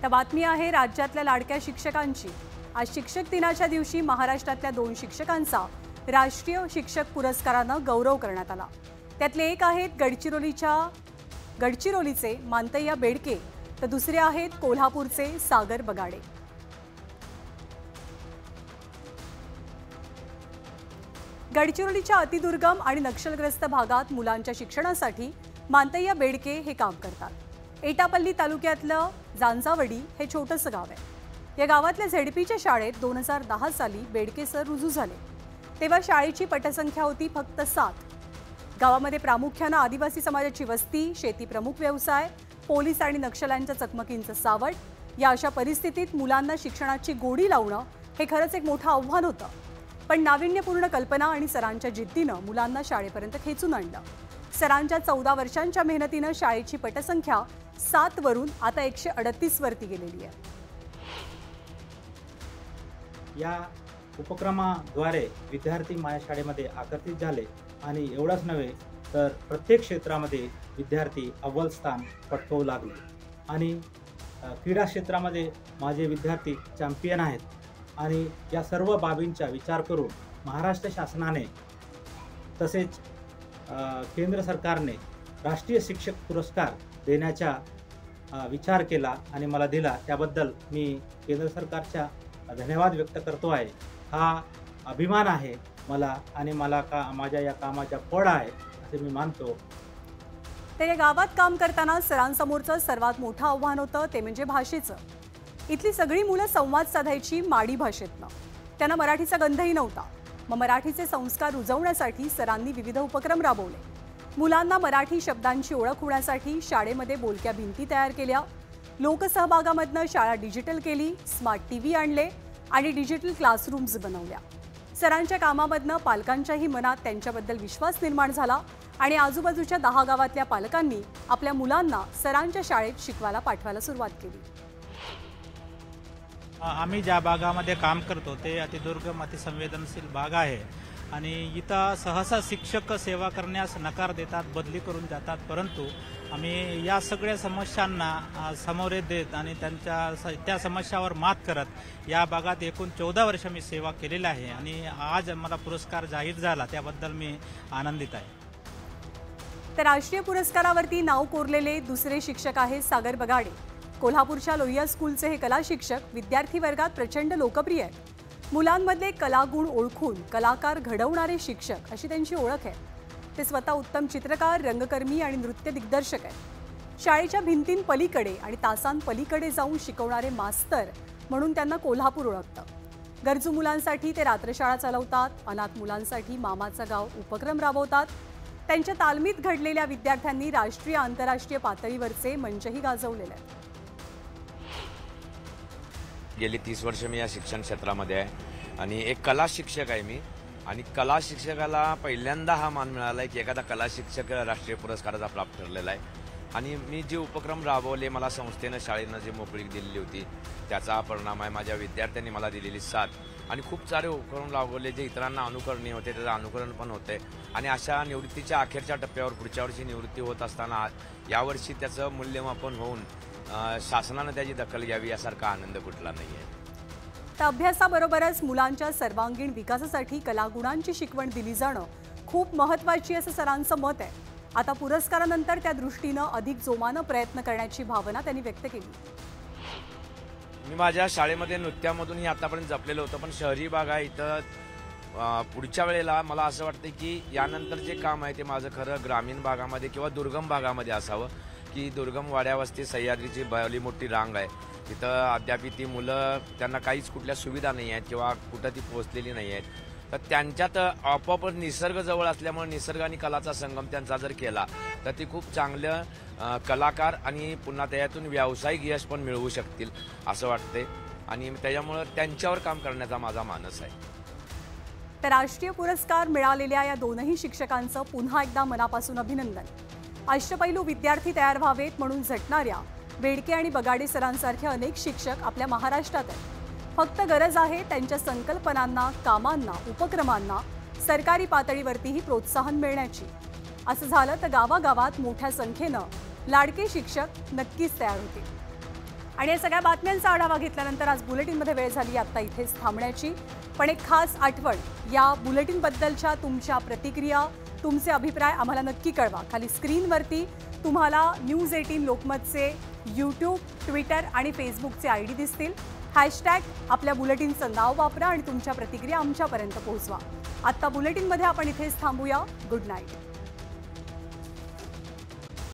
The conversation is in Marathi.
तर बातमी आहे राज्यातल्या लाडक्या शिक्षकांची। आज शिक्षक दिनाच्या दिवशी महाराष्ट्रातल्या 2 शिक्षकांचा राष्ट्रीय शिक्षक पुरस्कारानं गौरव करण्यात आला। त्यातले एक आहेत गडचिरोलीचे मांतय्या बेडके, तर दुसरे आहेत कोल्हापूरचे सागर बगाडे। गडचिरोलीच्या अतिदुर्गम आणि नक्षलग्रस्त भागात मुलांच्या शिक्षणासाठी मांतय्या बेडके हे काम करतात। एटापल्ली तालुक्यातलं जांजावडी हे छोटंसं गाव आहे। या गावातल्या झेडपीच्या शाळेत 2010 साली बेडके सर रुजू झाले। तेव्हा शाळेची पटसंख्या होती फक्त 7। गावामध्ये प्रामुख्याने आदिवासी समाजाची वस्ती, शेती प्रमुख व्यवसाय, पोलीस आणि नक्षल्यांच्या चकमकींचं सावट। या अशा परिस्थितीत मुलांना शिक्षणाची गोडी लावणं हे खरंच एक मोठं आव्हान होतं। पण नाविन्यपूर्ण कल्पना आणि सरांच्या जिद्दीनं मुलांना शाळेपर्यंत खेचून आणलं। सरांच्या 14 वर्षांच्या मेहनतीनं शाळेची पटसंख्या 7 वरून आता 138 वरती गेलेली आहे। या उपक्रमाद्वारे विद्यार्थी माझ्या शाळेमध्ये आकर्षित झाले आणि एवढंच नव्हे तर प्रत्येक क्षेत्रामध्ये विद्यार्थी अव्वल स्थान पटकावू लागले आणि क्रीडा क्षेत्रामध्ये माझे विद्यार्थी चॅम्पियन आहेत। आणि या सर्व बाबींचा विचार करून महाराष्ट्र शासनाने तसेच केंद्र सरकारने राष्ट्रीय शिक्षक पुरस्कार देण्याचा विचार केला आणि मला दिला। त्याबद्दल मी केंद्र सरकारचा धन्यवाद व्यक्त करतो आहे। हा अभिमान आहे मला आणि माझ्या या कामाचा फळ आहे असे मी मानतो। तर या गावात काम करताना सरांसमोरचं सर्वात मोठं आव्हान होतं ते म्हणजे भाषेचं। इथली सगळी मुलं संवाद साधायची माडी भाषेतनं। त्यांना मराठीचा गंधही नव्हता। मग मराठीचे संस्कार रुजवण्यासाठी सरांनी विविध उपक्रम राबवले। मुलांना मराठी शब्दांची ओळख होण्यासाठी शाळेमध्ये बोलक्या भिंती तयार केल्या। लोकसहभागामधनं शाळा डिजिटल केली, स्मार्ट टीव्ही आणले आणि डिजिटल क्लासरूम्स बनवल्या। सरांच्या कामामधनं पालकांच्याही मनात त्यांच्याबद्दल विश्वास निर्माण झाला आणि आजूबाजूच्या 10 गावातल्या पालकांनी आपल्या मुलांना सरांच्या शाळेत शिकवायला पाठवायला सुरुवात केली। आम्ही ज्या भागामध्ये काम करतो ते अतिदुर्गम अतिसंवेदनशील भाग आहे आणि इथं सहसा शिक्षक सेवा करण्यास नकार देतात, बदली करून जातात। परंतु आम्ही या सगळ्या समस्यांना सामोरे देत आणि त्या समस्यावर मात करत या भागात एकूण 14 वर्ष मी सेवा केलेली आहे आणि आज मला पुरस्कार जाहीर झाला त्याबद्दल मी आनंदित आहे। तर राष्ट्रीय पुरस्कारावरती नाव कोरलेले दुसरे शिक्षक आहेत सागर बगाडे। कोल्हापूरच्या लोहिया स्कूलचे हे कला शिक्षक विद्यार्थी वर्गात प्रचंड लोकप्रिय आहेत। मुलांमधले कलागुण ओळखून कलाकार घडवणारे शिक्षक अशी त्यांची ओळख आहे। ते स्वतः उत्तम चित्रकार, रंगकर्मी आणि नृत्य दिग्दर्शक आहेत। शाळेच्या भिंतींपलीकडे आणि तासांपलीकडे जाऊन शिकवणारे मास्तर म्हणून त्यांना कोल्हापूर ओळखतं। गरजू मुलांसाठी ते रात्रशाळा चालवतात, अनाथ मुलांसाठी मामाचं गाव उपक्रम राबवतात। त्यांच्या तालमीत घडलेल्या विद्यार्थ्यांनी राष्ट्रीय आंतरराष्ट्रीय पातळीवरचे मंचही गाजवलेले आहेत। गेली 30 वर्ष मी या शिक्षण क्षेत्रामध्ये आहे आणि एक कला शिक्षक आहे मी आणि कला शिक्षकाला पहिल्यांदा हा मान मिळाला आहे की एखादा कला शिक्षक राष्ट्रीय पुरस्काराचा प्राप्त ठरलेला आहे। आणि मी जे उपक्रम राबवले, मला संस्थेनं शाळेनं जी मोकळीक दिलेली होती त्याचा परिणाम आहे। माझ्या विद्यार्थ्यांनी मला दिलेली साथ आणि खूप सारे उपक्रम राबवले जे इतरांना अनुकरणीय होते, त्याचं अनुकरण पण होते आणि अशा निवृत्तीच्या अखेरच्या टप्प्यावर पुढच्या वर्षी निवृत्ती होत असताना यावर्षी त्याचं मूल्यमापन होऊन शासनानं त्याची दखल घ्यावी यासारखा आनंद कुठला नाही आहे। तर अभ्यासाबरोबरच मुलांच्या सर्वांगीण विकासासाठी कलागुणांची शिकवण दिली जाणं खूप महत्त्वाची असं सरांचं मत आहे। आता पुरस्कारानंतर त्या दृष्टीनं अधिक जोमानं प्रयत्न करण्याची भावना त्यांनी व्यक्त केली। मी माझ्या शाळेमध्ये नृत्यामधूनही आतापर्यंत जपलेलं होतं, पण शहरी भाग आहे इथं पुढच्या वेळेला मला असं वाटतं की यानंतर जे काम आहे ते माझं खरं ग्रामीण भागामध्ये किंवा दुर्गम भागामध्ये असावं की दुर्गम वाड्यावस्ती सह्याद्रीची भली मोठी रांग आहे। तिथं अद्याप ती मुलं त्यांना काहीच कुठल्या सुविधा नाही आहेत किंवा कुठं ती पोहोचलेली नाही आहेत, तर त्यांच्यात आपोआप निसर्ग जवळ असल्यामुळे निसर्ग आणि कलाचा संगम त्यांचा जर केला तर ती खूप चांगलं कलाकार आणि पुन्हा त्यातून व्यावसायिक यश पण मिळवू शकतील असं वाटते आणि त्याच्यामुळे त्यांच्यावर काम करण्याचा माझा मानस आहे। तर राष्ट्रीय पुरस्कार मिळालेल्या या 2ही शिक्षकांचं पुन्हा एकदा मनापासून अभिनंदन। अष्टपैलू विद्यार्थी तयार व्हावेत म्हणून झटणाऱ्या बेडके आणि बगाडे सरांसारखे अनेक शिक्षक आपल्या महाराष्ट्रात आहेत। फक्त गरज आहे त्यांच्या संकल्पनांना, कामांना, उपक्रमांना सरकारी पातळीवरतीही प्रोत्साहन मिळण्याची। असं झालं तर गावागावात मोठ्या संख्येनं लाडके शिक्षक नक्कीच तयार होतील। आणि या सगळ्या बातम्यांचा आढावा घेतल्यानंतर आज बुलेटिनमध्ये वेळ झाली आता इथेच थांबण्याची. पण एक खास आठवण, या बुलेटिनबद्दलच्या तुमच्या प्रतिक्रिया, तुमचे अभिप्राय आम्हाला नक्की कळवा. खाली स्क्रीनवरती तुम्हाला न्यूज 18 लोकमतचे यूट्यूब, ट्विटर आणि फेसबुकचे ID दिसतील. हॅशटॅग आपल्या बुलेटिनचं नाव वापरा आणि तुमच्या प्रतिक्रिया आमच्यापर्यंत पोहोचवा. आत्ता बुलेटिनमध्ये आपण इथेच थांबूया. Good night.